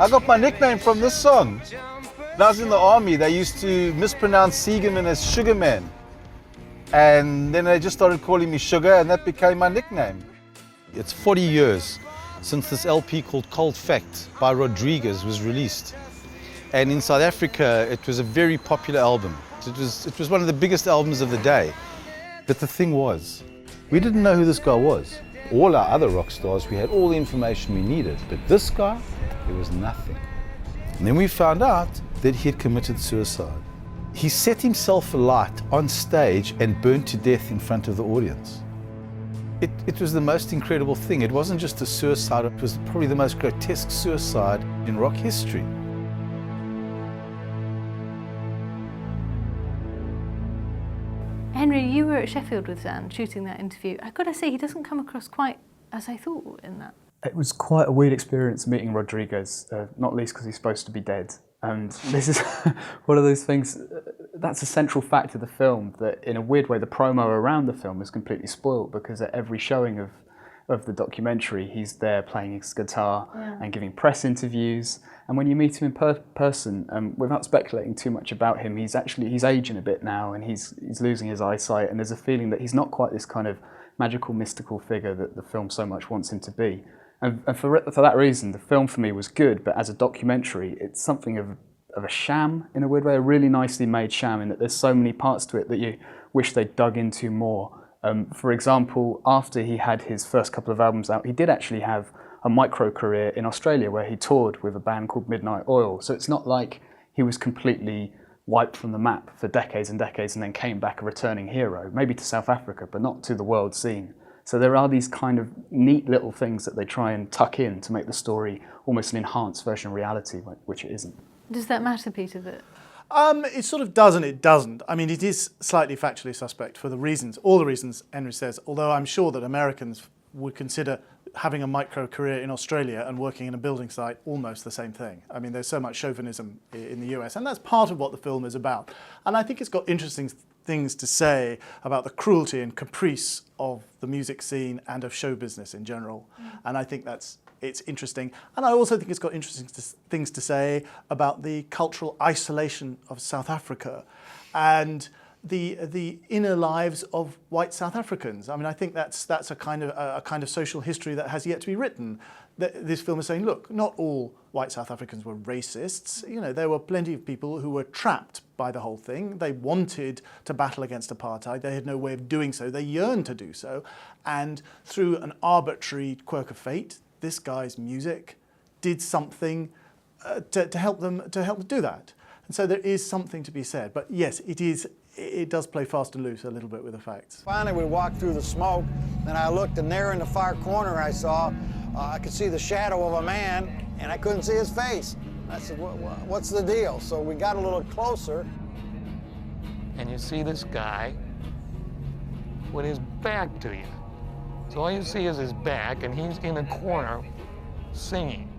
I got my nickname from this song. When I was in the army, they used to mispronounce Seagerman as Sugarman. And then they just started calling me Sugar, and that became my nickname. It's 40 years since this LP called Cold Fact by Rodriguez was released. And in South Africa, it was a very popular album. It was one of the biggest albums of the day. But the thing was, we didn't know who this guy was. All our other rock stars, we had all the information we needed. But this guy, there was nothing. And then we found out that he had committed suicide. He set himself alight on stage and burned to death in front of the audience. It was the most incredible thing. It wasn't just a suicide, it was probably the most grotesque suicide in rock history. Henry, you were at Sheffield with Zan shooting that interview. I've got to say, he doesn't come across quite as I thought in that. It was quite a weird experience meeting Rodriguez, not least because he's supposed to be dead. And this is one of those things, that's a central fact of the film, that in a weird way the promo around the film is completely spoiled, because at every showing of the documentary he's there playing his guitar and giving press interviews. And when you meet him in person, without speculating too much about him, he's aging a bit now, and he's losing his eyesight, and there's a feeling that he's not quite this kind of magical, mystical figure that the film so much wants him to be. And for that reason, the film for me was good, but as a documentary, it's something of a sham in a weird way, a really nicely made sham, in that there's so many parts to it that you wish they'd dug into more. For example, after he had his first couple of albums out, he did actually have a micro career in Australia where he toured with a band called Midnight Oil. So it's not like he was completely wiped from the map for decades and decades and then came back a returning hero, maybe to South Africa, but not to the world scene. So there are these kind of neat little things that they try and tuck in to make the story almost an enhanced version of reality, which it isn't. Does that matter, Peter? That it sort of does and it doesn't. I mean, it is slightly factually suspect for all the reasons Henry says, although I'm sure that Americans would consider having a micro career in Australia and working in a building site almost the same thing. I mean, there's so much chauvinism in the US, and that's part of what the film is about. And I think it's got interesting things to say about the cruelty and caprice of the music scene and of show business in general. And I think it's interesting. And I also think it's got interesting things to say about the cultural isolation of South Africa and the inner lives of white South Africans. I mean, I think that's a kind of social history that has yet to be written. This film is saying, look, not all white South Africans were racists. You know, there were plenty of people who were trapped by the whole thing. They wanted to battle against apartheid. They had no way of doing so. They yearned to do so. And through an arbitrary quirk of fate, this guy's music did something to help them do that. And so there is something to be said. But yes, it does play fast and loose a little bit with the facts. Finally, we walked through the smoke, and I looked, and there in the far corner I could see the shadow of a man, and I couldn't see his face. I said, what's the deal? So we got a little closer. And you see this guy with his back to you. So all you see is his back, and he's in a corner singing.